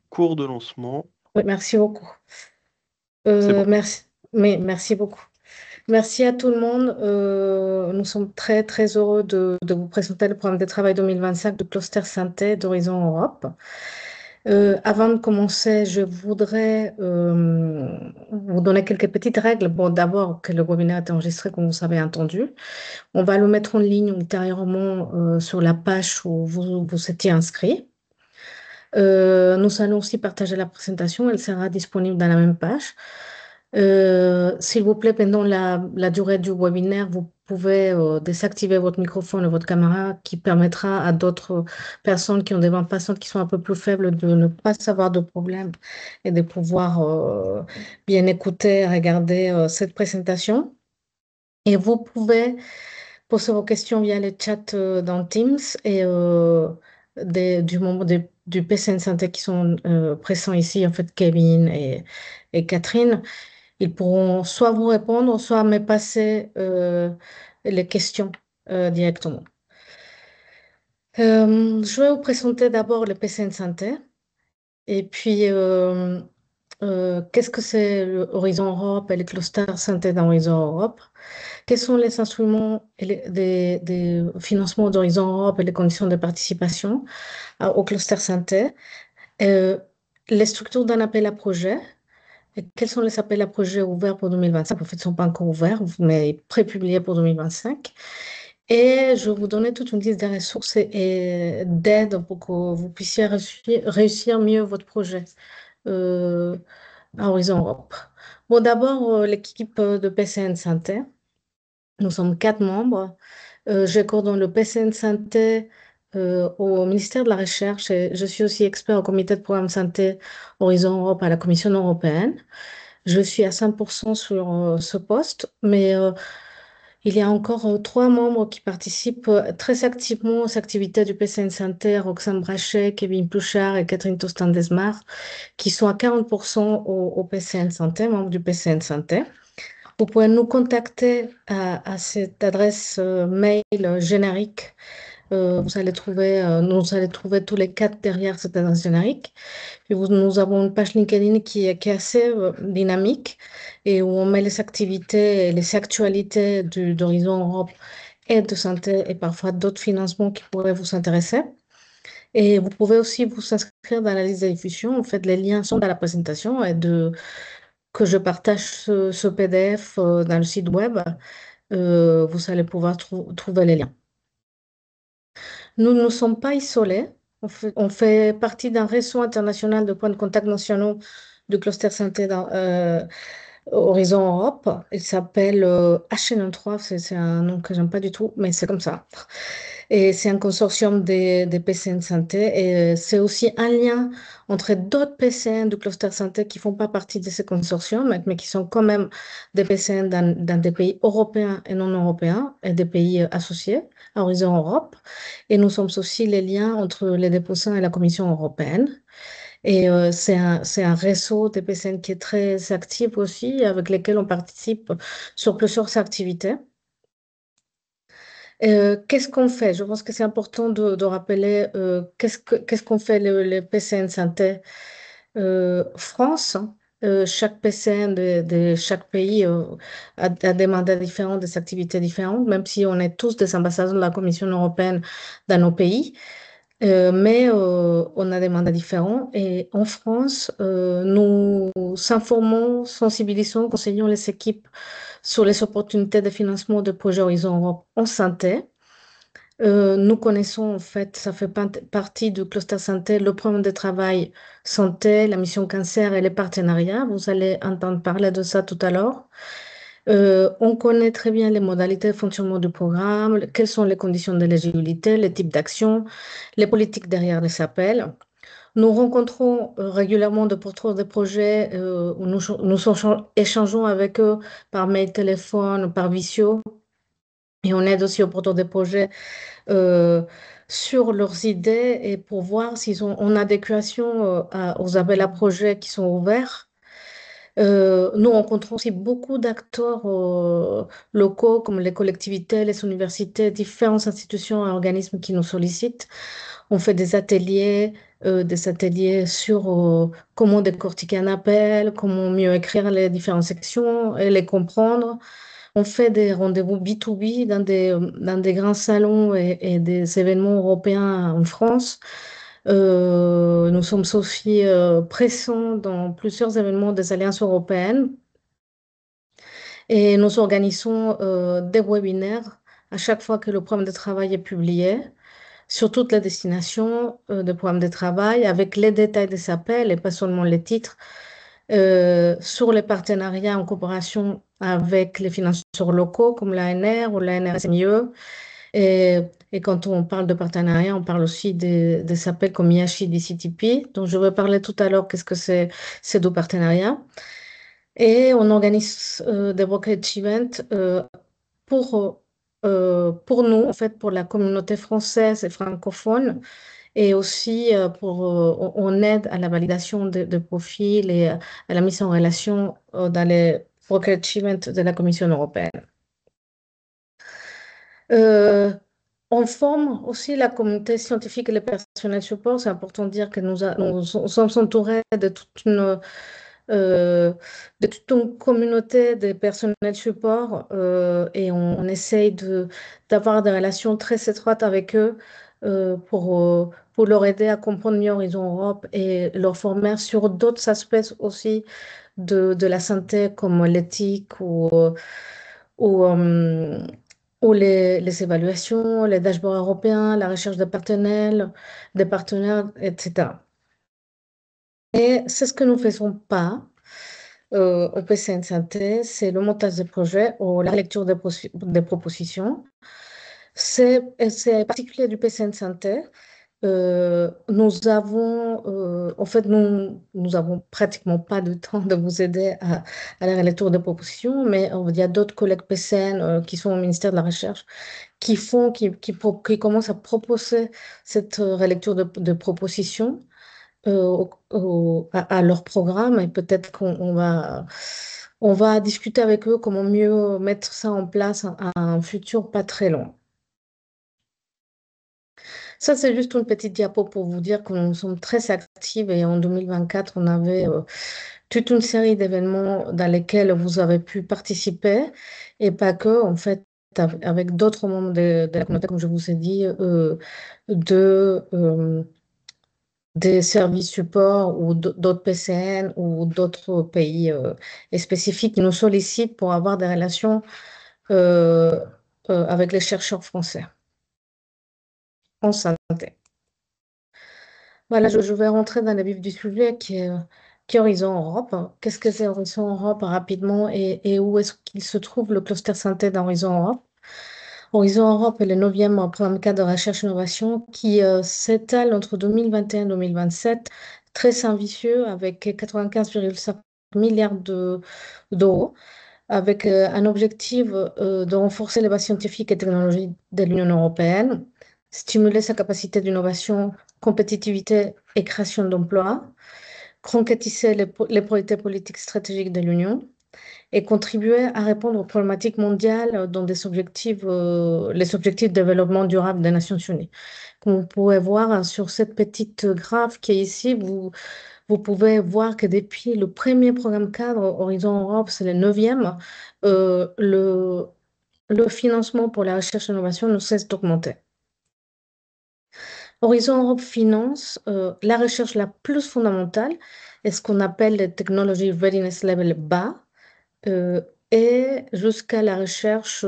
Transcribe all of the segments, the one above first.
Cours de lancement. Oui, merci beaucoup. C'est bon. Merci, mais merci beaucoup. Merci à tout le monde. Nous sommes très, très heureux de vous présenter le programme de travail 2025 de Cluster Santé d'Horizon Europe. Avant de commencer, je voudrais vous donner quelques petites règles. Bon, d'abord, que le webinaire est enregistré, comme vous avez entendu. On va le mettre en ligne ultérieurement sur la page où vous étiez inscrit. Nous allons aussi partager la présentation. Elle sera disponible dans la même page. S'il vous plaît, pendant la durée du webinaire, vous pouvez désactiver votre microphone et votre caméra qui permettra à d'autres personnes qui ont des bandes passantes qui sont un peu plus faibles de ne pas avoir de problème et de pouvoir bien écouter et regarder cette présentation. Et vous pouvez poser vos questions via le chat dans Teams et du membre du PCN Santé qui sont présents ici, en fait, Kevin et Catherine. Ils pourront soit vous répondre, soit me passer les questions directement. Je vais vous présenter d'abord le PCN Santé et puis qu'est-ce que c'est l'Horizon Europe et les clusters santé dans l'Horizon Europe. Quels sont les instruments et des financements d'Horizon Europe et les conditions de participation au cluster santé? Euh, les structures d'un appel à projet. Et quels sont les appels à projets ouverts pour 2025? En fait, ils ne sont pas encore ouverts, mais prépubliés pour 2025. Et je vais vous donner toute une liste de ressources et d'aides pour que vous puissiez réussir mieux votre projet euh, à Horizon Europe. Bon, d'abord, l'équipe de PCN Santé. Nous sommes 4 membres. Je coordonne le PCN Santé au ministère de la Recherche et je suis aussi expert au comité de programme santé Horizon Europe à la Commission européenne. Je suis à 100% sur ce poste, mais il y a encore 3 membres qui participent très activement aux activités du PCN Santé, Roxane Brachet, Kevin Pluchard et Catherine Tostan-Desmar, qui sont à 40% au PCN Santé, membres du PCN Santé. Vous pouvez nous contacter à cette adresse mail générique. Nous allez trouver tous les 4 derrière cette adresse générique. Puis nous avons une page LinkedIn qui est assez dynamique et où on met les activités et les actualités d'Horizon Europe et de santé et parfois d'autres financements qui pourraient vous intéresser. Et vous pouvez aussi vous inscrire dans la liste de diffusion. En fait, les liens sont dans la présentation et que je partage ce PDF dans le site web. Vous allez pouvoir trouver les liens. Nous ne sommes pas isolés. On fait partie d'un réseau international de points de contact nationaux du cluster santé dans Horizon Europe. Il s'appelle HN3, c'est un nom que j'aime pas du tout, mais c'est comme ça. Et c'est un consortium des PCN santé. Et c'est aussi un lien entre d'autres PCN du cluster santé qui font pas partie de ce consortium, mais qui sont quand même des PCN dans des pays européens et non européens et des pays associés à Horizon Europe. Et nous sommes aussi les liens entre les déposants et la Commission européenne. Et c'est un réseau des PCN qui est très actif aussi, avec lesquels on participe sur plusieurs activités. Qu'est-ce qu'on fait? Je pense que c'est important de rappeler qu'est-ce qu'on fait le PCN Santé France. Chaque PCN de chaque pays a des mandats différents, des activités différentes, même si on est tous des ambassadeurs de la Commission européenne dans nos pays. Mais on a des mandats différents et en France, nous informons, sensibilisons, conseillons les équipes sur les opportunités de financement de projets Horizon Europe en santé. Nous connaissons en fait, ça fait partie du cluster santé, le programme de travail santé, la mission cancer et les partenariats. Vous allez entendre parler de ça tout à l'heure. On connaît très bien les modalités de fonctionnement du programme, quelles sont les conditions d'éligibilité, les types d'actions, les politiques derrière les appels. Nous rencontrons régulièrement des porteurs de projets où nous échangeons avec eux par mail, téléphone, par visio. Et on aide aussi aux porteurs de projets euh, sur leurs idées et pour voir s'ils sont en adéquation aux appels à projets qui sont ouverts. Nous rencontrons aussi beaucoup d'acteurs locaux, comme les collectivités, les universités, différentes institutions et organismes qui nous sollicitent. On fait des ateliers sur comment décortiquer un appel, comment mieux écrire les différentes sections et les comprendre. On fait des rendez-vous B2B dans des grands salons et des événements européens en France. Nous sommes aussi présents dans plusieurs événements des alliances européennes et nous organisons des webinaires à chaque fois que le programme de travail est publié sur toutes les destinations de programme de travail avec les détails des appels et pas seulement les titres, sur les partenariats en coopération avec les financeurs locaux comme l'ANR ou l'ANRSMIE. Et, et quand on parle de partenariat, on parle aussi des appels comme IHI, DCTP, dont je vais parler tout à l'heure, qu'est-ce que c'est ces deux partenariats. Et on organise des brokerage events pour nous, en fait, pour la communauté française et francophone, et aussi on aide à la validation de profils et à la mise en relation dans les brokerage events de la Commission européenne. Euh, on forme aussi la communauté scientifique et le personnel support. C'est important de dire que nous sommes entourés euh, de toute une communauté de personnel support et on essaye d'avoir des relations très étroites avec eux pour leur aider à comprendre mieux Horizon Europe et leur former sur d'autres aspects aussi de la santé comme l'éthique ou, euh, ou les évaluations, les dashboards européens, la recherche des partenaires, etc. Et c'est ce que nous ne faisons pas au PCN Santé, c'est le montage des projets ou la lecture des propositions. C'est particulier du PCN Santé. En fait, nous avons pratiquement pas de temps de vous aider à la lecture des propositions, mais il y a d'autres collègues PCN qui sont au ministère de la Recherche qui commencent à proposer cette relecture de propositions à leur programme et peut-être on va discuter avec eux comment mieux mettre ça en place à un futur pas très long. Ça, c'est juste une petite diapo pour vous dire que nous sommes très actifs et en 2024, on avait toute une série d'événements dans lesquels vous avez pu participer et pas que, en fait, avec d'autres membres de la communauté, comme je vous ai dit, de, des services support ou d'autres PCN ou d'autres pays spécifiques qui nous sollicitent pour avoir des relations euh, avec les chercheurs français en santé. Voilà, je vais rentrer dans le vif du sujet qui est Horizon Europe. Qu'est-ce que c'est Horizon Europe rapidement et où est-ce qu'il se trouve le cluster santé d'Horizon Europe? Horizon Europe est le 9e programme cadre de recherche et innovation qui s'étale entre 2021 et 2027, très ambitieux avec 95,5 milliards d'euros, avec un objectif de renforcer les bases scientifiques et technologiques de l'Union européenne, stimuler sa capacité d'innovation, compétitivité et création d'emplois, concrétiser les priorités politiques stratégiques de l'Union et contribuer à répondre aux problématiques mondiales dans les objectifs de développement durable des Nations Unies. Comme vous pouvez voir sur cette petite graphe qui est ici, vous pouvez voir que depuis le premier programme cadre Horizon Europe, c'est le 9e, le financement pour la recherche et l'innovation ne cesse d'augmenter. Horizon Europe finance la recherche la plus fondamentale et ce qu'on appelle le Technology Readiness Level bas, euh, et jusqu'à la recherche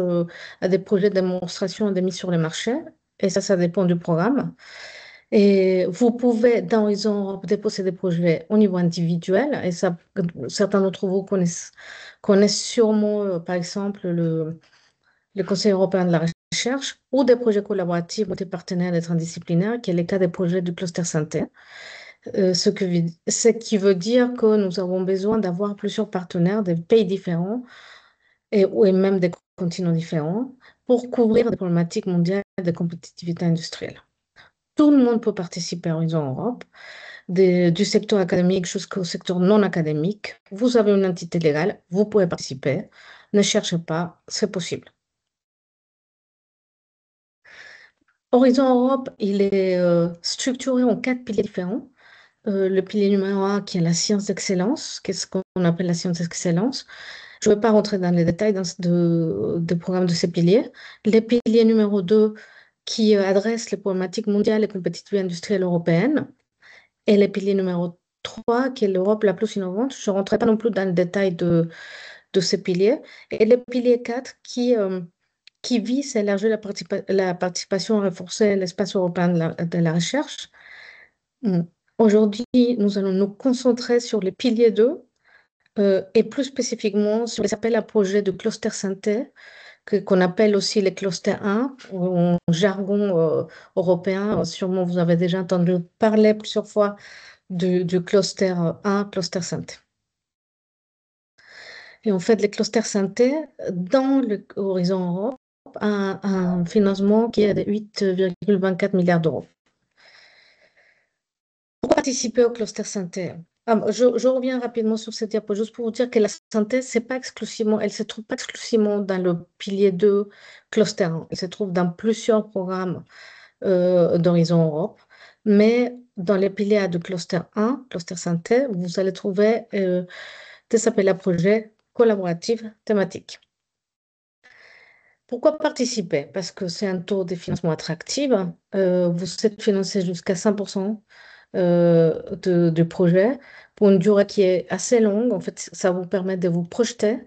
à des projets de démonstration et de mise sur le marché. Et ça dépend du programme. Et vous pouvez, dans Horizon Europe, déposer des projets au niveau individuel. Et ça, certains d'entre vous connaissent sûrement, par exemple, le Conseil européen de la recherche ou des projets collaboratifs ou des partenaires d'être interdisciplinaires, qui est le cas des projets du cluster santé. Ce qui veut dire que nous avons besoin d'avoir plusieurs partenaires des pays différents et même des continents différents pour couvrir des problématiques mondiales de compétitivité industrielle. Tout le monde peut participer à Horizon Europe. du secteur académique jusqu'au secteur non académique. Vous avez une entité légale, vous pouvez participer. Ne cherchez pas, c'est possible. Horizon Europe, il est structuré en quatre piliers différents. Le pilier numéro un, qui est la science d'excellence. Qu'est-ce qu'on appelle la science d'excellence? Je ne vais pas rentrer dans les détails des programmes de ces piliers. Les piliers numéro 2, qui adressent les problématiques mondiales et compétitives industrielles européennes. Et le pilier numéro 3, qui est l'Europe la plus innovante. Je ne rentrerai pas non plus dans le détail de ces piliers. Et le pilier 4, qui vise à élargir la participation renforcée à l'espace européen de la recherche. Mm. Aujourd'hui, nous allons nous concentrer sur les piliers 2 et plus spécifiquement sur les appels à projets de cluster synthé, qu'on appelle aussi les clusters 1 en jargon européen. Sûrement, vous avez déjà entendu parler plusieurs fois du cluster 1, cluster synthé. Et en fait, les clusters synthé, dans le Horizon Europe, un financement qui est de 8,24 milliards d'euros. Pour participer au cluster synthé, je reviens rapidement sur cette diapo juste pour vous dire que la synthèse, c'est pas exclusivement, elle se trouve pas exclusivement dans le pilier 2 cluster 1. Elle se trouve dans plusieurs programmes d'Horizon Europe, mais dans les piliers A de cluster 1, cluster synthèse, vous allez trouver des appels à projets collaboratifs thématiques. Pourquoi participer? Parce que c'est un taux de financement attractif. Vous êtes financé jusqu'à 5% du projet pour une durée qui est assez longue. En fait, ça vous permet de vous projeter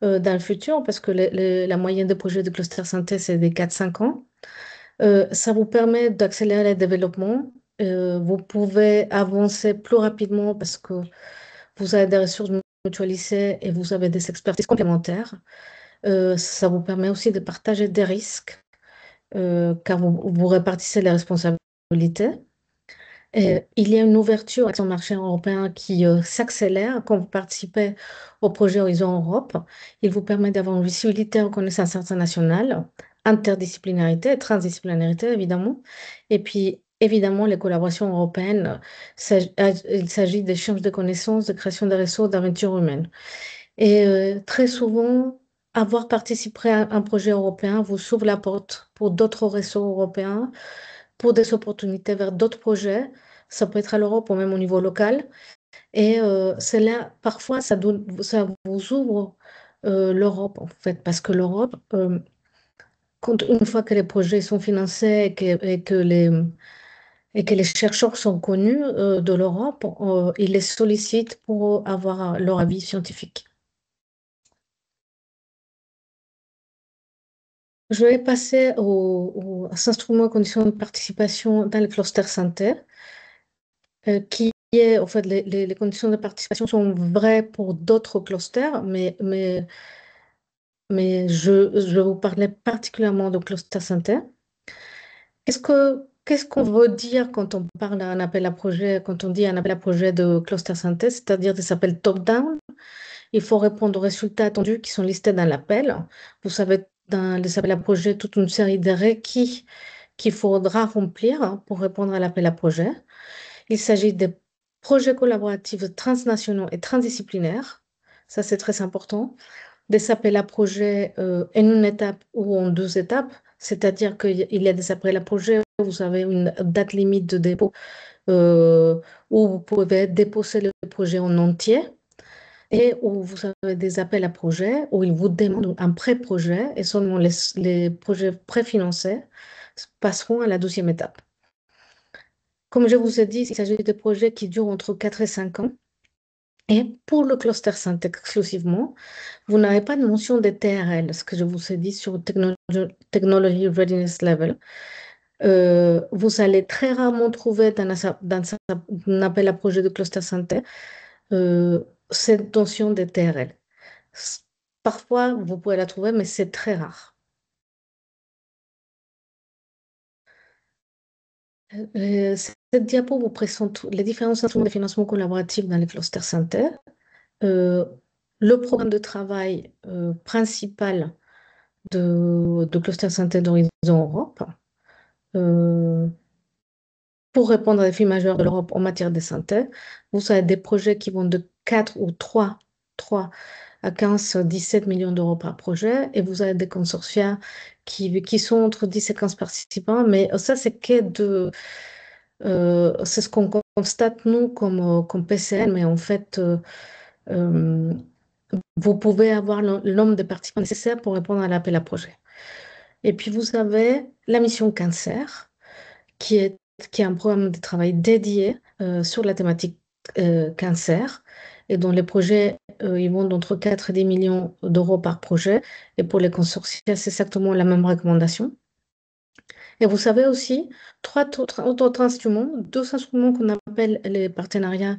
dans le futur parce que la moyenne des projets de cluster synthèse, c'est des 4-5 ans. Ça vous permet d'accélérer le développement. Vous pouvez avancer plus rapidement parce que vous avez des ressources mutualisées et vous avez des expertises complémentaires. Ça vous permet aussi de partager des risques car vous répartissez les responsabilités. Il y a une ouverture avec son marché européen qui s'accélère quand vous participez au projet Horizon Europe. Il vous permet d'avoir une visibilité, reconnaissance internationale, interdisciplinarité et transdisciplinarité, évidemment. Et puis, évidemment, les collaborations européennes, il s'agit d'échanges de connaissances, de création de réseaux, d'aventures humaines. Et très souvent, avoir participé à un projet européen vous ouvre la porte pour d'autres réseaux européens, pour des opportunités vers d'autres projets. Ça peut être à l'Europe ou même au niveau local. Et c'est là, parfois, ça vous ouvre l'Europe, en fait, parce que l'Europe, une fois que les projets sont financés et que les chercheurs sont connus de l'Europe, ils les sollicitent pour avoir leur avis scientifique. Je vais passer aux instruments et conditions de participation dans le cluster santé, qui est, en fait, les conditions de participation sont vraies pour d'autres clusters, mais je vais vous parler particulièrement de cluster santé. Qu'est-ce qu'on veut dire quand on parle d'un appel à projet, quand on dit un appel à projet de cluster santé, c'est-à-dire des appels top-down? Il faut répondre aux résultats attendus qui sont listés dans l'appel. Vous savez, dans les appels à projet, toute une série de requis qu'il faudra remplir pour répondre à l'appel à projet. Il s'agit de projets collaboratifs transnationaux et transdisciplinaires. Ça, c'est très important. Des appels à projets en une étape ou en deux étapes, c'est-à-dire qu'il y a des appels à projets où vous avez une date limite de dépôt euh, où vous pouvez déposer le projet en entier et où vous avez des appels à projets où ils vous demandent un pré-projet et seulement les projets préfinancés passeront à la deuxième étape. Comme je vous ai dit, il s'agit de projets qui durent entre 4 et 5 ans. Et pour le cluster synthé exclusivement, vous n'avez pas de mention des TRL, ce que je vous ai dit sur Technology Readiness Level. Vous allez très rarement trouver dans un appel à projet de cluster synthé cette notion des TRL. Parfois, vous pouvez la trouver, mais c'est très rare. Cette diapo vous présente les différents instruments de financement collaboratif dans les clusters synthé. Euh, le programme de travail principal de Cluster Synthèse d'Horizon Europe. Euh, pour répondre aux défis majeurs de l'Europe en matière de santé. Vous avez des projets qui vont de 4 ou 3 à 15, 17 millions d'euros par projet, et vous avez des consortia qui sont entre 10 et 15 participants, mais ça, c'est ce qu'on constate, nous, comme PCN, mais en fait, euh, vous pouvez avoir le nombre de participants nécessaires pour répondre à l'appel à projet. Et puis, vous avez la mission cancer, qui est, qui est un programme de travail dédié sur la thématique cancer, et dont les projets ils vont d'entre 4 et 10 millions d'euros par projet. Et pour les consortia, c'est exactement la même recommandation. Et vous savez aussi, autres instruments, deux instruments qu'on appelle les partenariats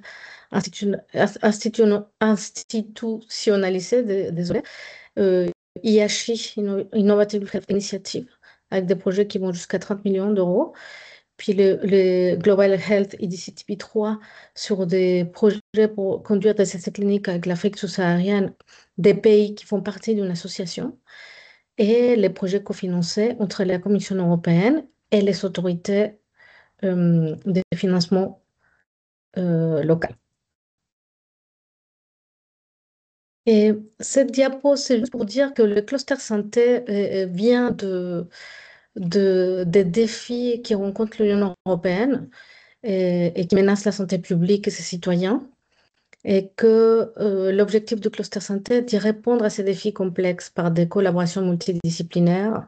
institutionnalisés, désolé, euh, IHI, Innovative Health Initiative, avec des projets qui vont jusqu'à 30 millions d'euros. Puis le Global Health IDCTP 3 sur des projets pour conduire des essais cliniques avec l'Afrique sous-saharienne, des pays qui font partie d'une association, et les projets cofinancés entre la Commission européenne et les autorités de financement local. Et cette diapo, c'est juste pour dire que le cluster santé vient des défis qui rencontre l'Union européenne et qui menacent la santé publique et ses citoyens. Et que l'objectif du cluster santé est d'y répondre à ces défis complexes par des collaborations multidisciplinaires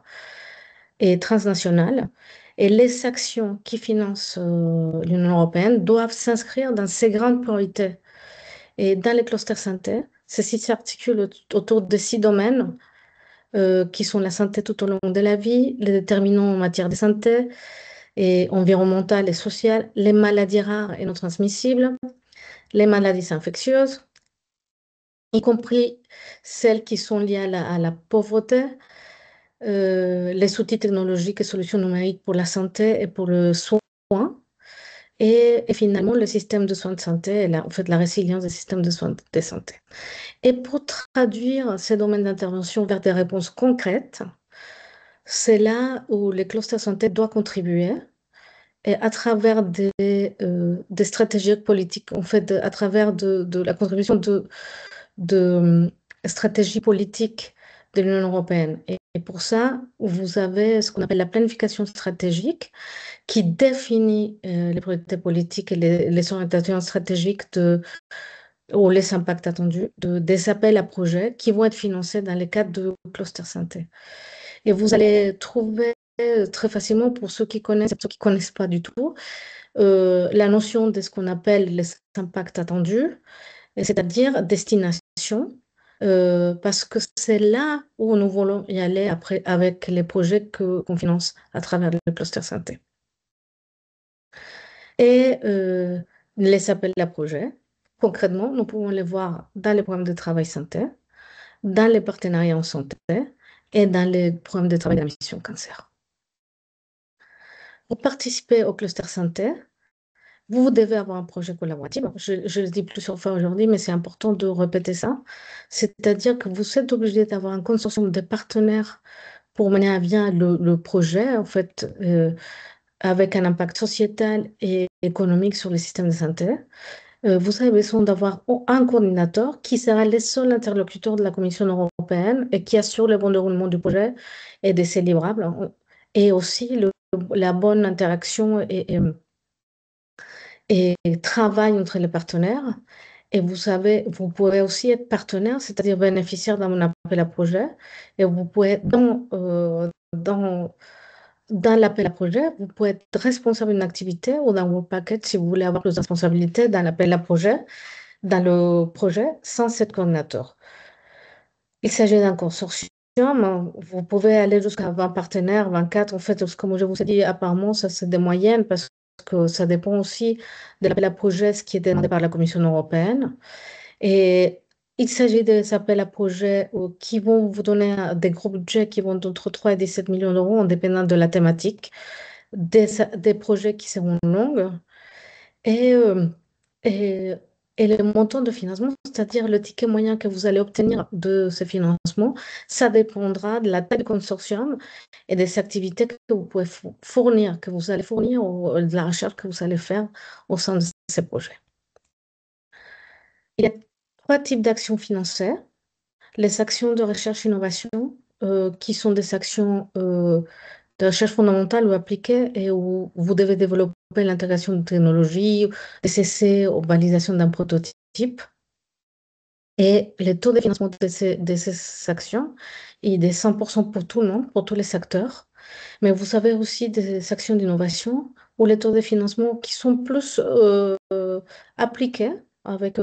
et transnationales. Et les actions qui financent l'Union européenne doivent s'inscrire dans ces grandes priorités. Et dans les clusters santé, ceci s'articule autour de 6 domaines qui sont la santé tout au long de la vie, les déterminants en matière de santé et environnementale et sociale, les maladies rares et non transmissibles, les maladies infectieuses, y compris celles qui sont liées à la pauvreté, les outils technologiques et solutions numériques pour la santé et pour le soin, et finalement le système de soins de santé et en fait, la résilience des systèmes de soins de santé. Et pour traduire ces domaines d'intervention vers des réponses concrètes, c'est là où les clusters santé doivent contribuer et à travers des stratégies politiques, en fait, à travers de la contribution de stratégie politique de l'Union européenne. Et pour ça, vous avez ce qu'on appelle la planification stratégique qui définit les priorités politiques et les orientations stratégiques ou les impacts attendus des appels à projets qui vont être financés dans les cadres de cluster santé. Et vous allez trouver très facilement, pour ceux qui connaissent et pour ceux qui ne connaissent pas du tout, la notion de ce qu'on appelle les impacts attendus, c'est-à-dire destination, parce que c'est là où nous voulons y aller après avec les projets qu'on finance à travers le cluster santé. Et les appels à projets, concrètement, nous pouvons les voir dans les programmes de travail santé, dans les partenariats en santé et dans les programmes de travail de la mission cancer. Pour participer au cluster santé, vous devez avoir un projet collaboratif. Je le dis plusieurs fois aujourd'hui, mais c'est important de répéter ça. C'est-à-dire que vous êtes obligé d'avoir un consortium de partenaires pour mener à bien le projet, en fait, avec un impact sociétal et économique sur les systèmes de santé. Vous avez besoin d'avoir un coordinateur qui sera le seul interlocuteur de la Commission européenne et qui assure le bon déroulement du projet et de ses livrables, hein, et aussi la bonne interaction et travail entre les partenaires. Et vous savez, vous pouvez aussi être partenaire, c'est-à-dire bénéficiaire d'un appel à projet. Et vous pouvez, dans l'appel à projet, vous pouvez être responsable d'une activité ou d'un work package si vous voulez avoir plus de responsabilités dans l'appel à projet, dans le projet, sans cette coordinateur. Il s'agit d'un consortium. Vous pouvez aller jusqu'à 20 partenaires, 24. En fait, comme je vous ai dit, apparemment, ça c'est des moyennes parce que ça dépend aussi de l'appel à projet, ce qui est demandé par la Commission européenne. Et il s'agit des appels à projets qui vont vous donner des gros budgets qui vont d'entre 3 et 17 millions d'euros en dépendant de la thématique, des projets qui seront longs. Et, euh, et Et le montant de financement, c'est-à-dire le ticket moyen que vous allez obtenir de ce financement, ça dépendra de la taille du consortium et des activités que vous pouvez fournir, que vous allez fournir ou de la recherche que vous allez faire au sein de ces projets. Il y a trois types d'actions financières. Les actions de recherche-innovation, qui sont des actions de recherche fondamentale ou appliquée et où vous devez développer l'intégration de technologies, des essais ou validation d'un prototype. Et le taux de financement de ces actions est de 100% pour tout le monde, pour tous les secteurs. Mais vous avez aussi des actions d'innovation où les taux de financement qui sont plus appliqués, avec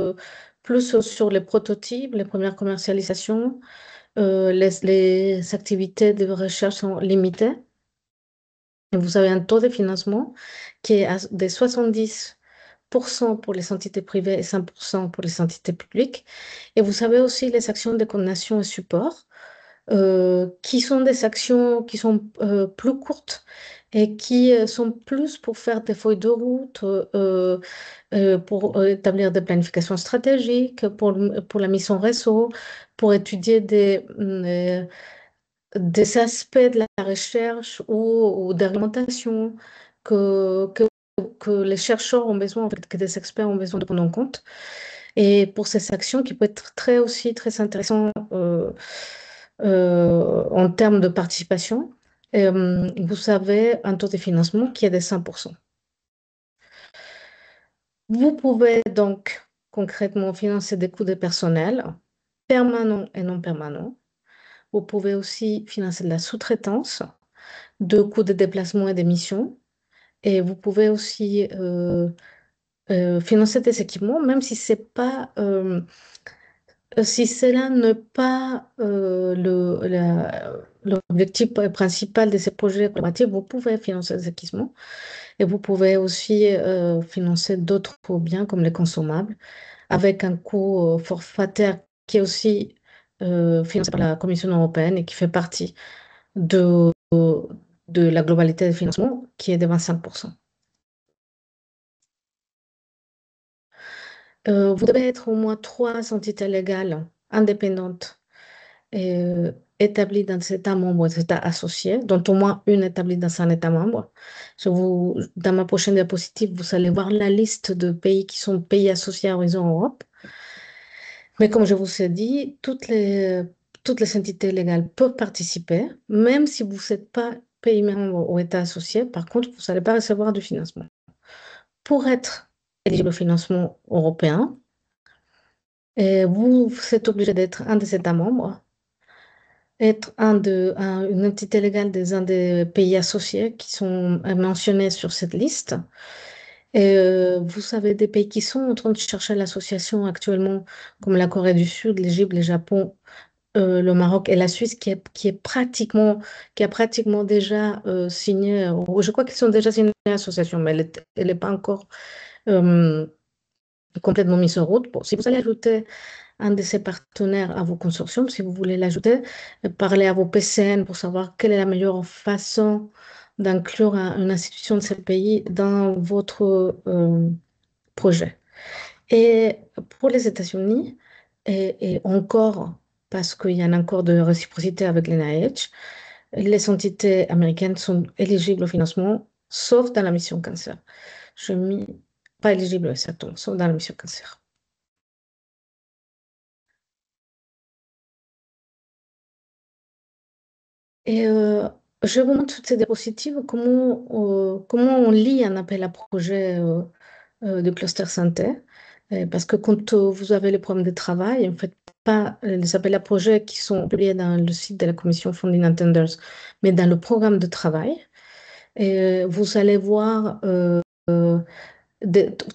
plus sur les prototypes, les premières commercialisations, les activités de recherche sont limitées. Et vous avez un taux de financement qui est de 70% pour les entités privées et 5% pour les entités publiques. Et vous avez aussi les actions de coordination et support, qui sont des actions qui sont plus courtes et qui sont plus pour faire des feuilles de route, pour établir des planifications stratégiques, pour la mise en réseau, pour étudier des aspects de la recherche ou d'argumentation que, que les chercheurs ont besoin, en fait, que des experts ont besoin de prendre en compte. Et pour ces actions qui peuvent être aussi très intéressantes en termes de participation, vous avez un taux de financement qui est de 5%. Vous pouvez donc concrètement financer des coûts de personnel permanents et non permanents. Vous pouvez aussi financer de la sous-traitance, de coûts de déplacement et d'émissions. Et vous pouvez aussi financer des équipements, même si c'est pas, si cela n'est pas l'objectif principal de ces projets collaboratifs, vous pouvez financer des équipements et vous pouvez aussi financer d'autres biens comme les consommables avec un coût forfaitaire qui est aussi financé par la Commission européenne et qui fait partie de, de la globalité des financements qui est de 25%. Vous devez être au moins trois entités légales indépendantes établies dans cet État membre ou cet État associé, dont au moins une établie dans un État membre. Dans ma prochaine diapositive, vous allez voir la liste de pays qui sont pays associés à Horizon Europe. Mais comme je vous ai dit, toutes les entités légales peuvent participer, même si vous n'êtes pas pays membre ou État associé. Par contre, vous n'allez pas recevoir du financement. Pour être éligible au financement européen, vous êtes obligé d'être un des États membres, être une entité légale des un des pays associés qui sont mentionnés sur cette liste. Et vous avez des pays qui sont en train de chercher l'association actuellement, comme la Corée du Sud, l'Égypte, le Japon, le Maroc et la Suisse, qui a pratiquement déjà signé, ou je crois qu'ils sont déjà signés à l'association, mais elle n'est pas encore euh, complètement mise en route. Bon, si vous allez ajouter un de ces partenaires à vos consortiums, si vous voulez l'ajouter, parlez à vos PCN pour savoir quelle est la meilleure façon d'inclure une institution de ce pays dans votre projet. Et pour les États-Unis, et encore, parce qu'il y a un accord de réciprocité avec l'NIH, les entités américaines sont éligibles au financement, sauf dans la mission cancer. Pas éligible, exactement, sauf dans la mission cancer. Et je vous montre toutes ces diapositives, comment on lit un appel à projet de cluster santé. Parce que quand vous avez les programmes de travail, en fait, pas les appels à projets qui sont publiés dans le site de la commission Funding Attenders, mais dans le programme de travail. Et vous allez voir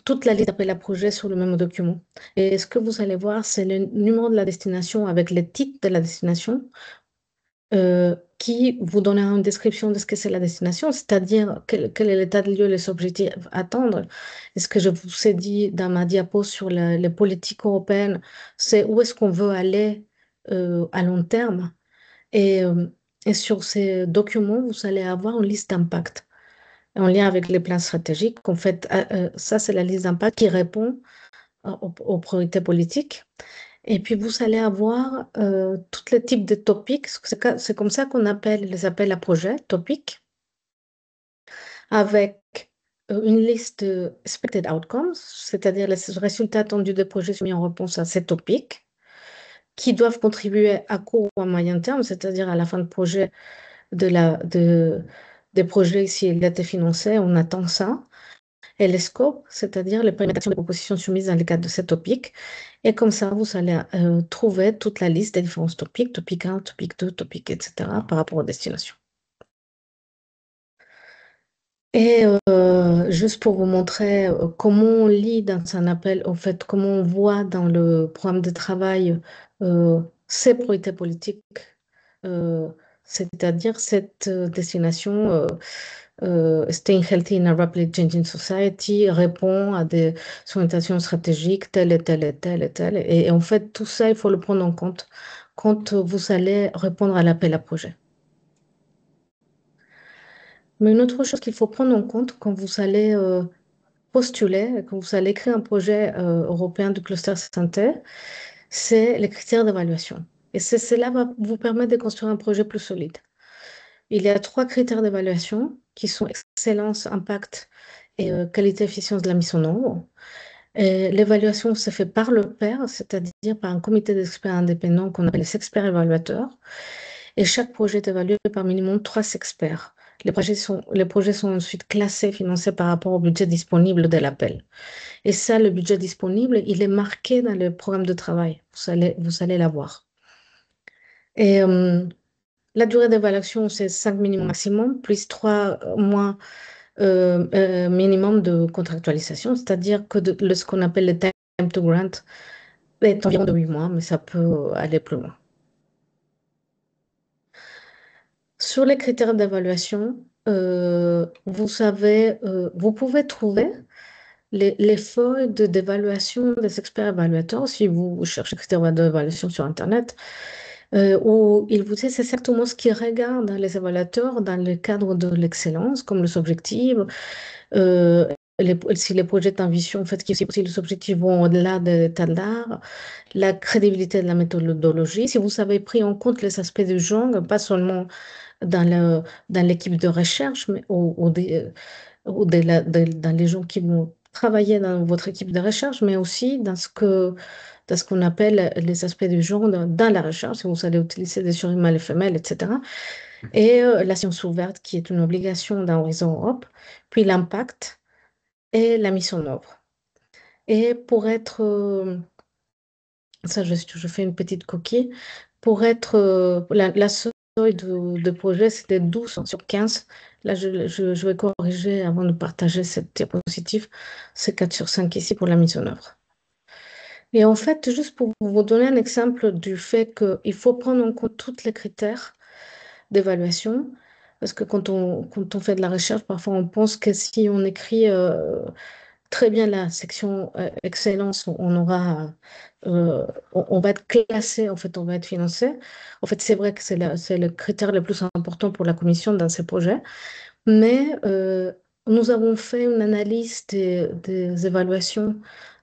toute la liste d'appels à projets sur le même document. Et ce que vous allez voir, c'est le numéro de la destination avec le titre de la destination qui vous donnera une description de ce que c'est la destination, c'est-à-dire quel est l'état de lieu, les objectifs à atteindre. Et ce que je vous ai dit dans ma diapo sur les politiques européennes, c'est où est-ce qu'on veut aller à long terme. Et, euh, et sur ces documents, vous allez avoir une liste d'impact en lien avec les plans stratégiques. En fait, ça, c'est la liste d'impact qui répond aux priorités politiques. Et puis, vous allez avoir tous les types de topics. C'est comme ça qu'on les appelle à projet, topics, avec une liste de expected outcomes, c'est-à-dire les résultats attendus des projets soumis en réponse à ces topics, qui doivent contribuer à court ou à moyen terme, c'est-à-dire à la fin de projet des projets, s'il a été financé, on attend ça. Et les scopes, c'est-à-dire les périmètres des propositions soumises dans le cadre de ces topics. Et comme ça, vous allez trouver toute la liste des différents topics, topic 1, topic 2, topic, etc., par rapport aux destinations. Et juste pour vous montrer comment on lit dans un appel, en fait, comment on voit dans le programme de travail ces priorités politiques, euh, c'est-à-dire cette destination Staying Healthy in a Rapidly Changing Society répond à des orientations stratégiques telles et telles et telles et telles. Et en fait, tout ça, il faut le prendre en compte quand vous allez répondre à l'appel à projet. Mais une autre chose qu'il faut prendre en compte quand vous allez postuler, quand vous allez créer un projet européen de cluster santé, c'est les critères d'évaluation. Et cela va vous permettre de construire un projet plus solide. Il y a 3 critères d'évaluation qui sont excellence, impact et qualité, efficience de la mise en œuvre. L'évaluation se fait par le pair, c'est-à-dire par un comité d'experts indépendants qu'on appelle les experts évaluateurs. Et chaque projet est évalué par minimum 3 experts. Les projets sont ensuite classés, financés par rapport au budget disponible de l'appel. Et ça, le budget disponible, il est marqué dans le programme de travail. Vous allez l'avoir. Et la durée d'évaluation, c'est 5 minimum maximum, plus 3 mois minimum de contractualisation, c'est-à-dire que ce qu'on appelle le time to grant est environ de 8 mois, mais ça peut aller plus loin. Sur les critères d'évaluation, vous pouvez trouver les feuilles d'évaluation des experts évaluateurs si vous cherchez critères d'évaluation sur Internet, où il vous dit c'est exactement ce qu'ils regardent les évaluateurs dans le cadre de l'excellence, comme les objectifs, si les projets d'ambition, en fait, si les objectifs vont au-delà de l'état d'art, la crédibilité de la méthodologie, si vous avez pris en compte les aspects du genre, pas seulement dans l'équipe de recherche, mais dans les gens qui vont travailler dans votre équipe de recherche, mais aussi dans ce qu'on appelle les aspects du genre dans la recherche, si vous allez utiliser des souris mâles et femelles, etc. Et la science ouverte, qui est une obligation dans Horizon Europe, puis l'impact et la mise en œuvre. Et pour être, ça je fais une petite coquille, pour être, la seuil de projet, c'était 12 sur 15. Là, je vais corriger avant de partager cette diapositive. C'est 4 sur 5 ici pour la mise en œuvre. Et en fait, juste pour vous donner un exemple du fait qu'il faut prendre en compte tous les critères d'évaluation, parce que quand on fait de la recherche, parfois on pense que si on écrit très bien la section excellence, on va être classé, en fait, on va être financé. En fait, c'est vrai que c'est le critère le plus important pour la commission dans ces projets, mais nous avons fait une analyse des évaluations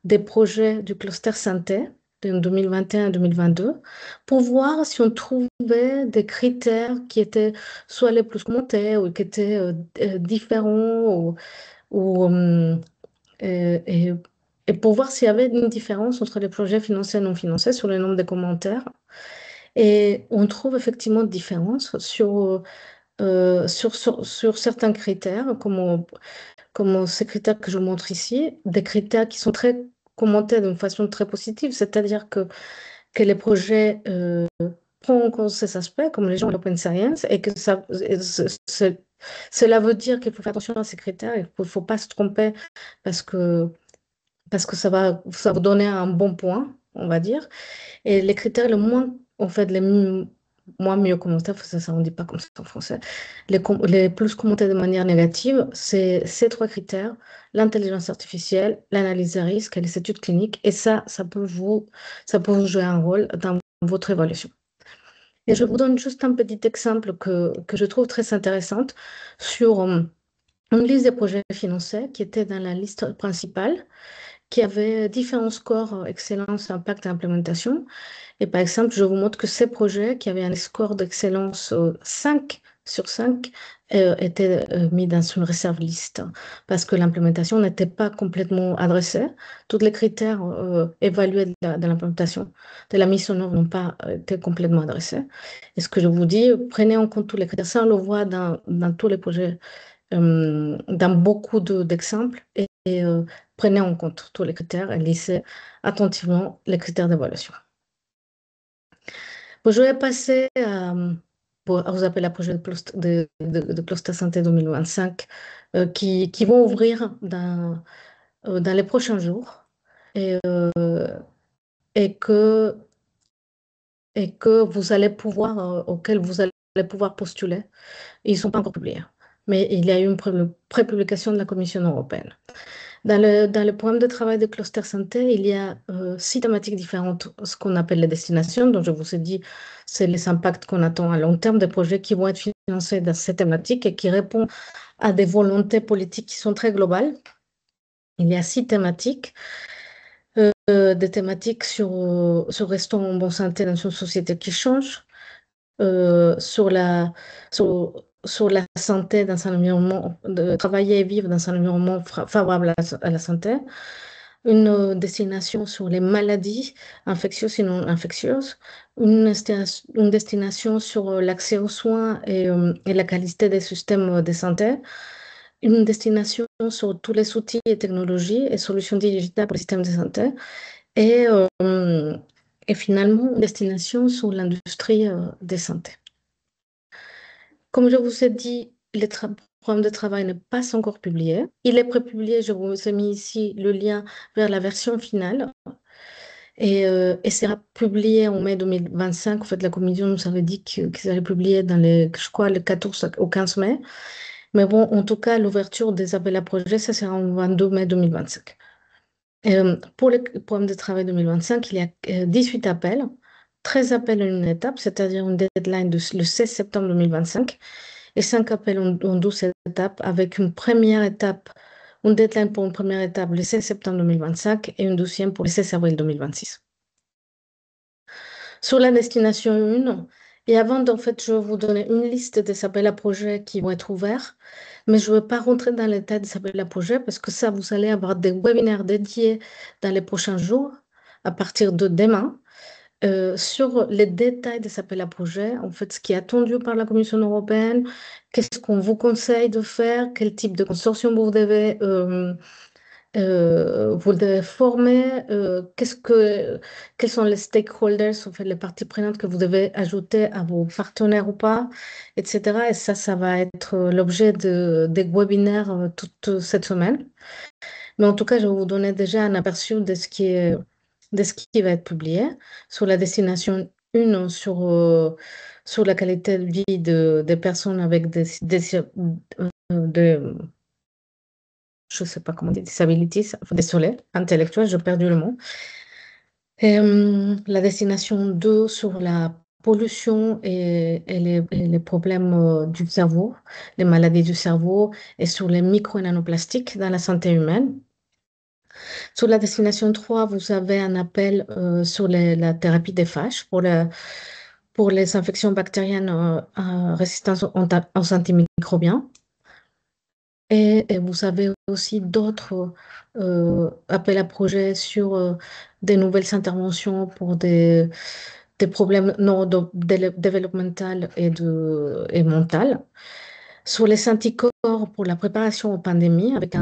des projets du cluster santé de 2021-2022 pour voir si on trouvait des critères qui étaient soit les plus commentés ou qui étaient différents ou, et, et pour voir s'il y avait une différence entre les projets financés et non financés sur le nombre de commentaires. Et on trouve effectivement une différence sur certains critères, comme ces critères que je vous montre ici, des critères qui sont très commentés d'une façon très positive, c'est-à-dire que les projets prennent en compte ces aspects, comme les gens de l'open science, et que cela veut dire qu'il faut faire attention à ces critères, il ne faut pas se tromper parce que ça va vous donner un bon point, on va dire. Et les critères les moins, en fait, moins mieux commentés, ça on ne dit pas comme ça en français, les plus commentés de manière négative, c'est ces 3 critères, l'intelligence artificielle, l'analyse des risques et les études cliniques. Et ça peut vous jouer un rôle dans votre évaluation. Et je vous donne juste un petit exemple que je trouve très intéressant sur une liste des projets financés qui était dans la liste principale, qui avait différents scores, excellence, impact et implémentation. Et par exemple, je vous montre que ces projets qui avaient un score d'excellence 5 sur 5 étaient mis dans une réserve liste parce que l'implémentation n'était pas complètement adressée. Tous les critères évalués de l'implémentation, de la mise en œuvre n'ont pas été complètement adressés. Et ce que je vous dis, prenez en compte tous les critères. Ça, on le voit dans tous les projets, dans beaucoup d'exemples. Et prenez en compte tous les critères et lisez attentivement les critères d'évaluation. Bon, je vais passer aux appels à projets de Cluster Santé 2025 qui vont ouvrir dans les prochains jours et, euh, et que, et que vous allez pouvoir, auxquels vous allez pouvoir postuler. Ils ne sont pas encore publiés, mais il y a eu une pré-publication de la Commission européenne. Dans le programme de travail de Cluster Santé, il y a 6 thématiques différentes, ce qu'on appelle les destinations, dont je vous ai dit, c'est les impacts qu'on attend à long terme des projets qui vont être financés dans ces thématiques et qui répondent à des volontés politiques qui sont très globales. Il y a 6 thématiques, des thématiques sur restons en bonne santé dans une société qui change, sur sur la santé dans un environnement, de travailler et vivre dans un environnement favorable à la santé, une destination sur les maladies infectieuses et non infectieuses, une destination sur l'accès aux soins et la qualité des systèmes de santé, une destination sur tous les outils et technologies et solutions digitales pour le système de santé, et, euh, et finalement une destination sur l'industrie de santé. Comme je vous ai dit, le programme de travail n'est pas encore publié. Il est prépublié, je vous ai mis ici le lien vers la version finale et sera publié en mai 2025. En fait, la commission nous avait dit qu'il serait publié je crois, le 14 au 15 mai. Mais bon, en tout cas, l'ouverture des appels à projets, ça sera en 22 mai 2025. Pour le programme de travail 2025, il y a 18 appels, 13 appels en une étape, c'est-à-dire une deadline le 16 septembre 2025 et 5 appels en 12 étapes avec une deadline pour une première étape le 16 septembre 2025 et une deuxième pour le 16 avril 2026. Sur la destination 1, et avant d'en fait, je vais vous donner une liste des appels à projets qui vont être ouverts, mais je ne vais pas rentrer dans les détails des appels à projets parce que ça, vous allez avoir des webinaires dédiés dans les prochains jours à partir de demain sur les détails des appels à projets, en fait, ce qui est attendu par la Commission européenne, qu'est-ce qu'on vous conseille de faire, quel type de consortium vous devez former, quels sont les stakeholders, en fait, les parties prenantes que vous devez ajouter à vos partenaires ou pas, etc. Et ça va être l'objet des webinaires toute cette semaine. Mais en tout cas, je vais vous donner déjà un aperçu de ce qui va être publié sur la destination 1, sur la qualité de vie des personnes avec je ne sais pas comment dire, disabilities, désolé, intellectuelles, j'ai perdu le mot. La destination 2 sur la pollution et les problèmes du cerveau, les maladies du cerveau et sur les micro- et nanoplastiques dans la santé humaine. Sur la destination 3, vous avez un appel sur la thérapie des phages pour les infections bactériennes résistantes aux antimicrobiens. Et vous avez aussi d'autres appels à projets sur des nouvelles interventions pour des problèmes neurodéveloppementaux et mentaux. Sur les anticorps pour la préparation aux pandémies, avec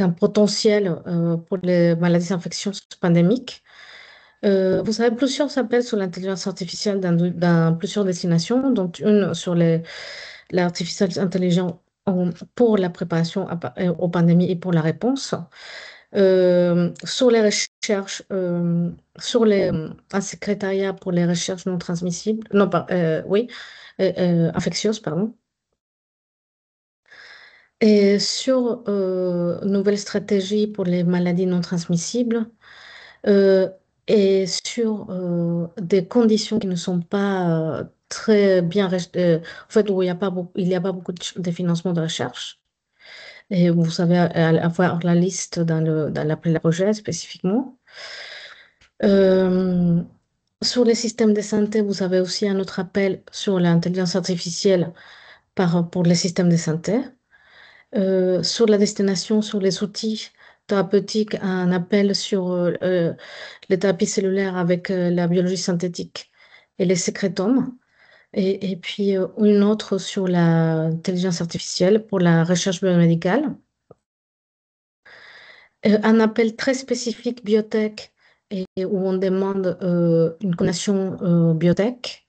un potentiel pour les maladies infectieuses pandémiques. Vous avez plusieurs appels sur l'intelligence artificielle dans plusieurs destinations, dont une sur l'artificielle intelligence pour la préparation aux pandémies et pour la réponse. Sur les recherches, un secrétariat pour les recherches non transmissibles, non, oui, infectieuses, pardon. Et sur nouvelles stratégies pour les maladies non transmissibles euh, et sur des conditions qui ne sont pas très bien, en fait, où il n'y a pas beaucoup de financement de recherche. Et vous savez avoir la liste dans l'appel à projet spécifiquement. Euh, sur les systèmes de santé, vous avez aussi un autre appel sur l'intelligence artificielle pour les systèmes de santé. Sur la destination, sur les outils thérapeutiques, un appel sur les thérapies cellulaires avec la biologie synthétique et les sécrétomes. Et puis une autre sur l'intelligence artificielle pour la recherche biomédicale. Un appel très spécifique biotech et où on demande une connexion biotech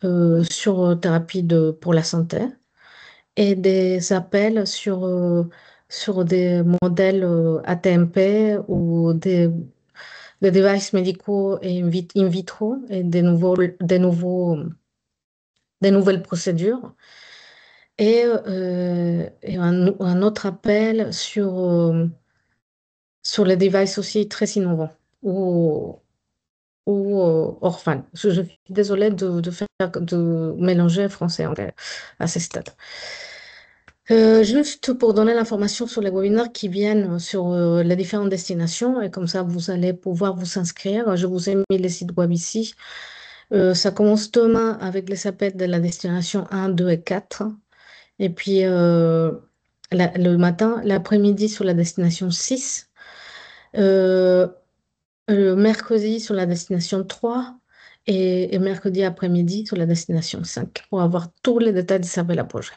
sur thérapie pour la santé et des appels sur des modèles ATMP ou des devices médicaux et in vitro et des nouvelles procédures. Et un autre appel sur les devices aussi très innovants ou, ou orphanes. Je suis désolée de mélanger français et anglais à ce stade. Juste pour donner l'information sur les webinaires qui viennent sur les différentes destinations, et comme ça vous allez pouvoir vous inscrire. Je vous ai mis les sites web ici. Ça commence demain avec les appels de la destination 1, 2 et 4. Et puis le matin, l'après-midi sur la destination 6. Euh, le mercredi sur la destination 3 et mercredi après-midi sur la destination 5 pour avoir tous les détails de appel à projet.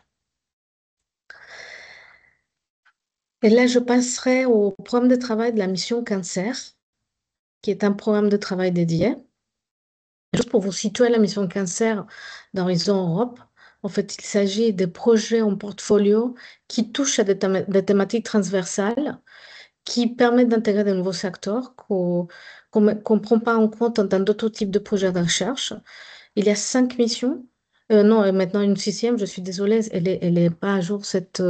Et là, je passerai au programme de travail de la mission Cancer, qui est un programme de travail dédié. Juste pour vous situer la mission Cancer d'Horizon Europe, en fait, il s'agit des projets en portfolio qui touchent à des thématiques transversales qui permettent d'intégrer de nouveaux secteurs qu'on ne prend pas en compte dans d'autres types de projets de recherche. Il y a 5 missions. Non, et maintenant une sixième, je suis désolée, elle est pas à jour cette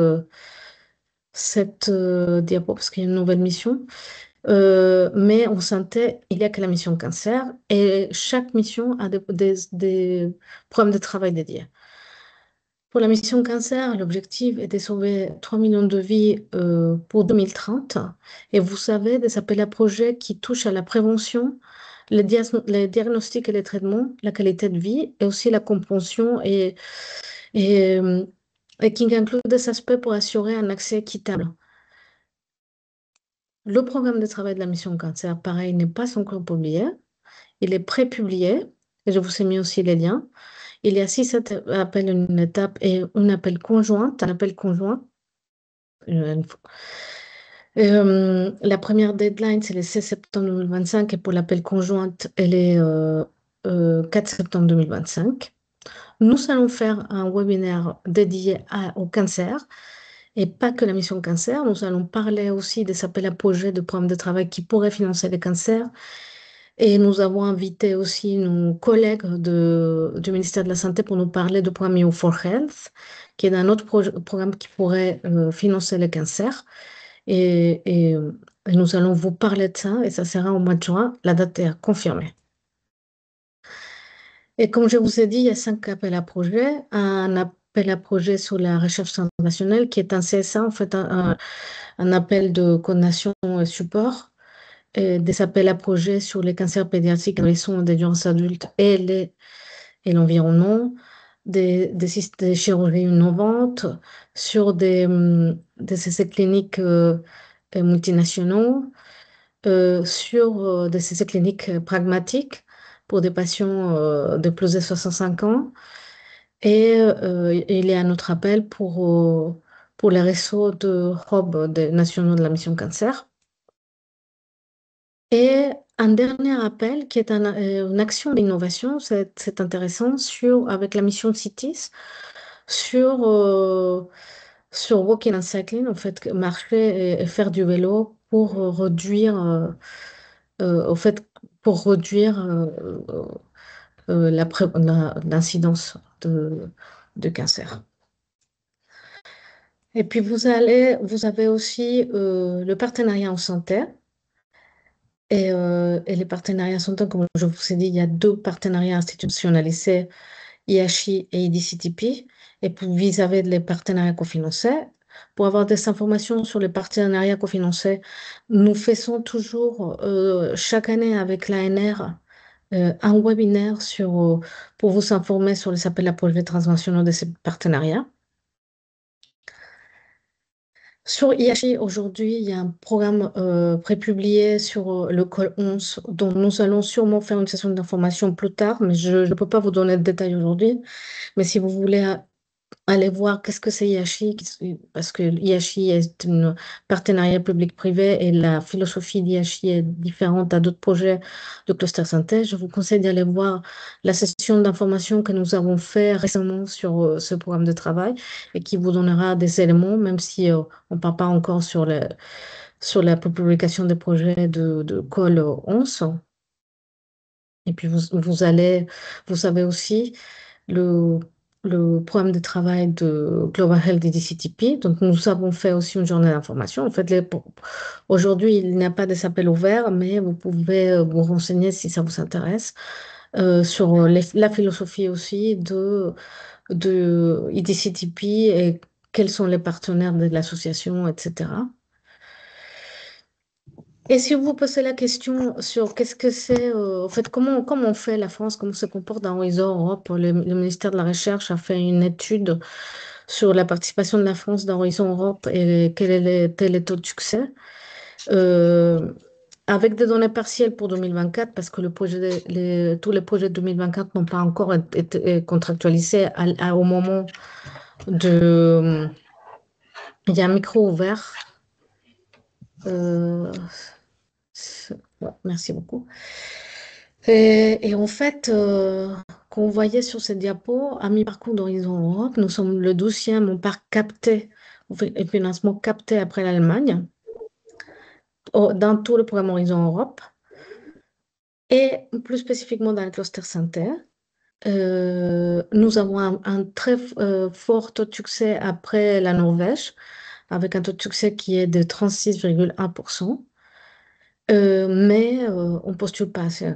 diapo parce qu'il y a une nouvelle mission. Mais en santé, il n'y a que la mission cancer et chaque mission a des programmes de travail dédiés. Pour la mission cancer, l'objectif est de sauver 3 millions de vies pour 2030. Et vous savez, des appels à projets qui touchent à la prévention, les diagnostics et les traitements, la qualité de vie et aussi la compréhension et, euh, et qui incluent des aspects pour assurer un accès équitable. Le programme de travail de la mission cancer, pareil, n'est pas encore publié. Il est pré-publié et je vous ai mis aussi les liens. Il y a 6 appels, une étape et un appel conjoint. Un appel conjoint. La première deadline, c'est le 16 septembre 2025 et pour l'appel conjointe, elle est 4 septembre 2025. Nous allons faire un webinaire dédié au cancer et pas que la mission cancer. Nous allons parler aussi des appels à projets de programmes de travail qui pourraient financer les cancers. Et nous avons invité aussi nos collègues du ministère de la Santé pour nous parler du programme EU for Health, qui est un autre programme qui pourrait financer le cancer. Et nous allons vous parler de ça, et ça sera au mois de juin. La date est confirmée. Et comme je vous ai dit, il y a 5 appels à projets. Un appel à projet sur la recherche internationale, qui est un CSA, en fait, un appel de coordination et support des appels à projets sur les cancers pédiatriques, les soins d'endurance adulte et l'environnement, des chirurgies innovantes, sur des essais cliniques multinationaux, sur des essais cliniques pragmatiques pour des patients de plus de 65 ans. Et il y a un autre appel pour les réseaux de hubs des nationaux de la mission cancer. Et un dernier appel qui est une action d'innovation, c'est intéressant, avec la mission CITES, sur, sur walking and cycling, en fait, marcher et faire du vélo pour réduire, au fait, pour réduire l'incidence de cancer. Et puis vous avez aussi le partenariat en santé. Et les partenariats sont, comme je vous ai dit, il y a 2 partenariats institutionnalisés, IHI et IDCTP. Et puis, vis-à-vis des partenariats cofinancés, pour avoir des informations sur les partenariats cofinancés. Nous faisons toujours chaque année avec l'ANR un webinaire pour vous informer sur les appels à projets transnationaux de ces partenariats. Sur IHI, aujourd'hui, il y a un programme prépublié sur le col 11 dont nous allons sûrement faire une session d'information plus tard, mais je ne peux pas vous donner de détails aujourd'hui. Mais si vous voulez aller voir qu'est-ce que c'est IHI, parce que IHI est un partenariat public-privé et la philosophie d'IHI est différente à d'autres projets de cluster synthèse. Je vous conseille d'aller voir la session d'information que nous avons fait récemment sur ce programme de travail et qui vous donnera des éléments, même si on ne parle pas encore sur la publication des projets de Col 11. Et puis vous savez aussi le, le programme de travail de Global Health et DCTP. Donc, nous avons fait aussi une journée d'information. En fait, aujourd'hui, il n'y a pas des appels ouverts, mais vous pouvez vous renseigner si ça vous intéresse sur la philosophie aussi de IDCTP et quels sont les partenaires de l'association, etc. Et si vous vous posez la question sur qu'est-ce que c'est, en fait, comment on fait la France, comment se comporte dans Horizon Europe, le ministère de la Recherche a fait une étude sur la participation de la France dans Horizon Europe et quel est le taux de succès. Euh, avec des données partielles pour 2024, parce que tous les projets de 2024 n'ont pas encore été contractualisés au moment de... Il y a un micro ouvert. Euh, ouais, merci beaucoup. Et en fait, qu'on voyait sur cette diapo, à mi-parcours d'Horizon Europe, nous sommes le 12e au parc capté, au financement capté après l'Allemagne, dans tout le programme Horizon Europe, et plus spécifiquement dans le cluster santé. Nous avons un très fort taux de succès après la Norvège, avec un taux de succès qui est de 36,1%. Mais on ne postule pas assez.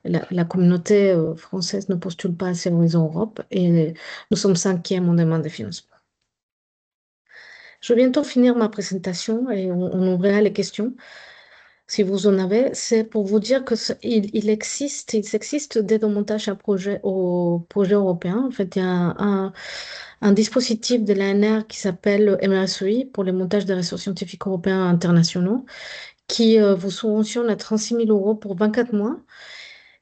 La communauté française ne postule pas assez Horizon Europe et nous sommes 5e en demande de financement. Je vais bientôt finir ma présentation et on ouvrira les questions si vous en avez. C'est pour vous dire que il existe des montages à projet au projet européen. En fait, il y a un dispositif de l'ANR qui s'appelle MRSEI pour le montage des réseaux scientifiques européens internationaux qui vous subventionne à 36 000 euros pour 24 mois.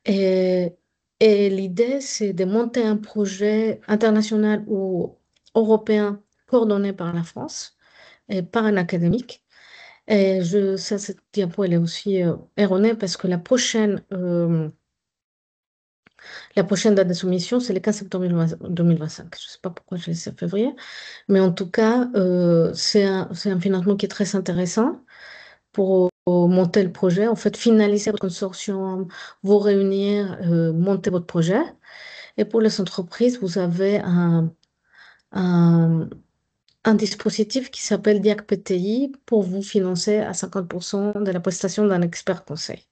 Et, et l'idée, c'est de monter un projet international ou européen coordonné par la France et par un académique. Et cette diapo, elle est aussi erronée parce que la prochaine date de soumission, c'est le 15 septembre 2025. Je ne sais pas pourquoi j'ai laissé février, mais en tout cas, c'est un financement qui est très intéressant pour monter le projet. En fait, finaliser votre consortium, vous réunir, monter votre projet. Et pour les entreprises, vous avez un, un dispositif qui s'appelle DIAC PTI pour vous financer à 50% de la prestation d'un expert conseil.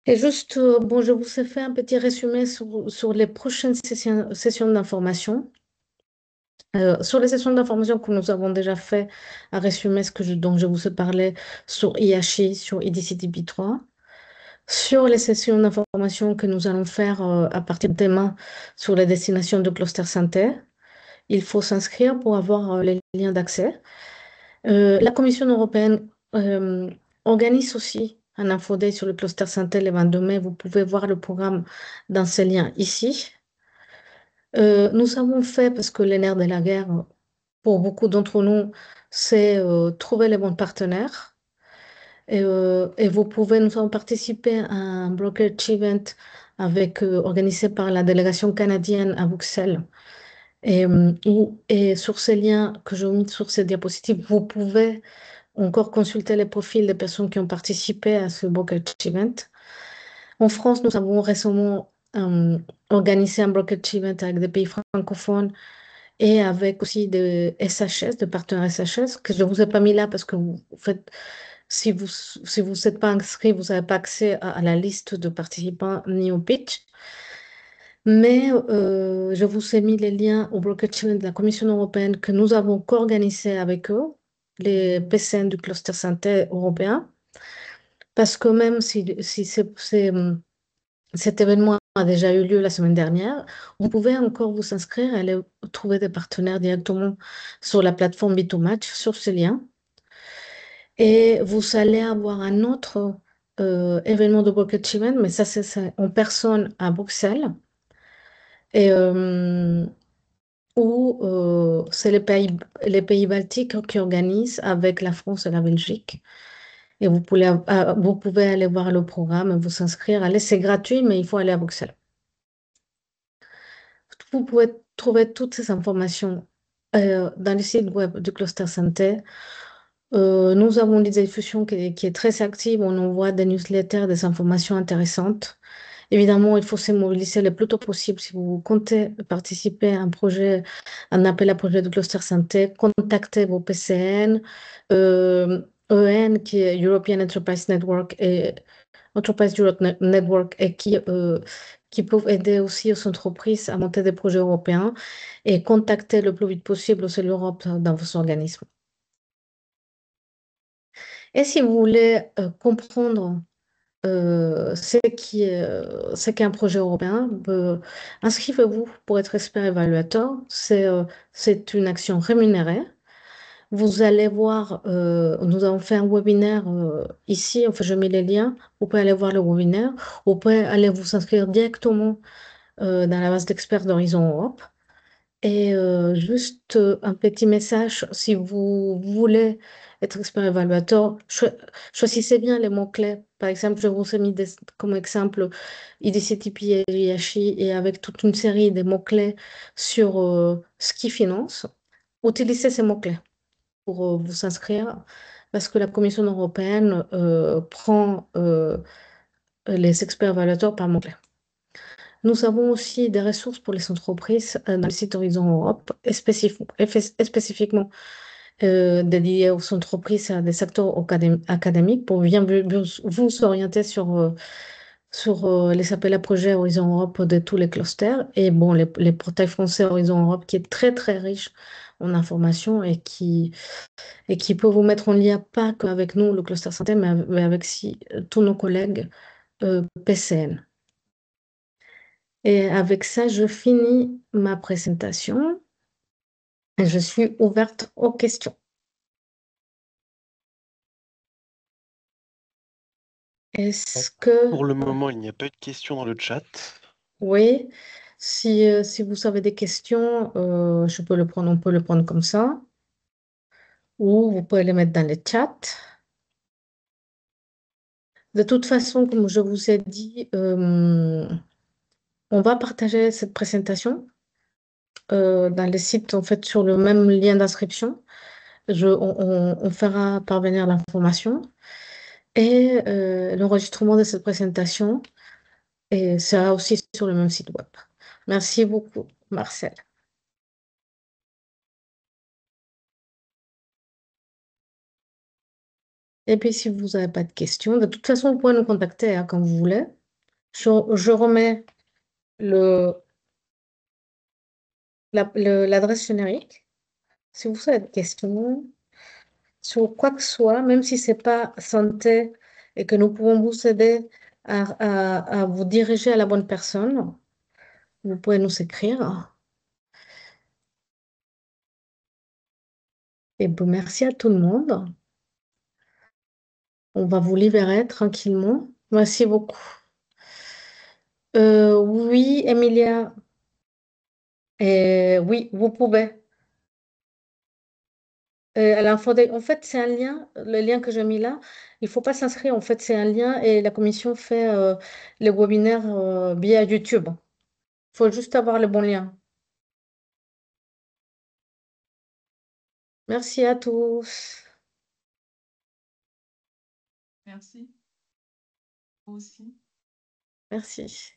Et juste, bon, je vous ai fait un petit résumé sur les prochaines sessions d'information. Sur les sessions d'information que nous avons déjà fait, un résumé dont je vous ai parlé sur IHI, sur IDCTP3. Sur les sessions d'information que nous allons faire à partir de demain sur les destinations de cluster santé, il faut s'inscrire pour avoir les liens d'accès. La Commission européenne organise aussi un info day sur le cluster santé le 22 mai. Vous pouvez voir le programme dans ces liens ici. Nous avons fait, parce que les nerfs de la guerre, pour beaucoup d'entre nous, c'est trouver les bons partenaires. Et nous avons participé à un brokerage event organisé par la délégation canadienne à Bruxelles. Et sur ces liens que j'ai mis sur ces diapositives, vous pouvez encore consulter les profils des personnes qui ont participé à ce brokerage event. En France, nous avons récemment organisé un brokerage event avec des pays francophones et avec aussi des SHS, des partenaires SHS, que je ne vous ai pas mis là parce que vous faites, si vous n'êtes pas inscrit, vous n'avez pas accès à la liste de participants ni au pitch. Mais je vous ai mis les liens au Broker Channel de la Commission européenne que nous avons co-organisé avec eux, les PCN du cluster santé européen, parce que même si cet événement a déjà eu lieu la semaine dernière, vous pouvez encore vous inscrire et aller trouver des partenaires directement sur la plateforme Bitomatch, sur ce lien. Et vous allez avoir un autre événement de Broker Channel, mais ça, c'est en personne à Bruxelles. Et où c'est les pays baltiques qui organisent avec la France et la Belgique. Et vous pouvez aller voir le programme, vous inscrire. Allez, c'est gratuit, mais il faut aller à Bruxelles. Vous pouvez trouver toutes ces informations dans le site web du Cluster Santé. Nous avons des diffusions qui est très active. On envoie des newsletters, des informations intéressantes. Évidemment, il faut se mobiliser le plus tôt possible. Si vous comptez participer à un projet, un appel à projet de cluster santé, contactez vos PCN, EN, qui est European Enterprise Network, et Enterprise Europe Network, et qui peuvent aider aussi aux entreprises à monter des projets européens, et contactez le plus vite possible aussi l'Europe dans vos organismes. Et si vous voulez comprendre ce qu'est un projet européen, inscrivez-vous pour être expert évaluateur. C'est une action rémunérée. Vous allez voir, nous avons fait un webinaire ici, enfin je mets les liens, vous pouvez aller voir le webinaire, vous pouvez aller vous inscrire directement dans la base d'experts d'Horizon Europe. Et juste un petit message, si vous voulez être expert évaluateur, choisissez bien les mots-clés. Par exemple, je vous ai mis comme exemple IDCTP et IHI et avec toute une série de mots-clés sur ce qui finance. Utilisez ces mots-clés pour vous inscrire parce que la Commission européenne prend les experts évaluateurs par mots-clés. Nous avons aussi des ressources pour les entreprises dans le site Horizon Europe, et spécifiquement dédiées aux entreprises et à des secteurs académiques pour bien vous orienter sur les appels à projets Horizon Europe de tous les clusters. Et bon, les portails français Horizon Europe qui est très très riche en informations et qui peut vous mettre en lien pas qu'avec nous, le cluster santé, mais avec tous nos collègues PCN. Et avec ça, je finis ma présentation et je suis ouverte aux questions. Bon, Est-ce que, pour le moment, il n'y a pas eu de questions dans le chat. oui, si vous avez des questions, on peut le prendre comme ça, ou vous pouvez les mettre dans le chat. De toute façon, comme je vous ai dit, on va partager cette présentation dans le site, en fait, sur le même lien d'inscription. On fera parvenir l'information et l'enregistrement de cette présentation et sera aussi sur le même site web. Merci beaucoup, Marcel. Et puis, si vous n'avez pas de questions, de toute façon, vous pouvez nous contacter hein, quand vous voulez. Je remets le, l'adresse générique. Si vous avez des questions sur quoi que ce soit, même si ce n'est pas santé et que nous pouvons vous aider à vous diriger à la bonne personne, vous pouvez nous écrire. Et bon, merci à tout le monde. On va vous libérer tranquillement. Merci beaucoup. Oui, Emilia, oui, vous pouvez. À en fait, c'est un lien, le lien que j'ai mis là. Il ne faut pas s'inscrire. En fait, c'est un lien et la commission fait les webinaires via YouTube. Il faut juste avoir le bon lien. Merci à tous. Merci. Vous aussi. Merci.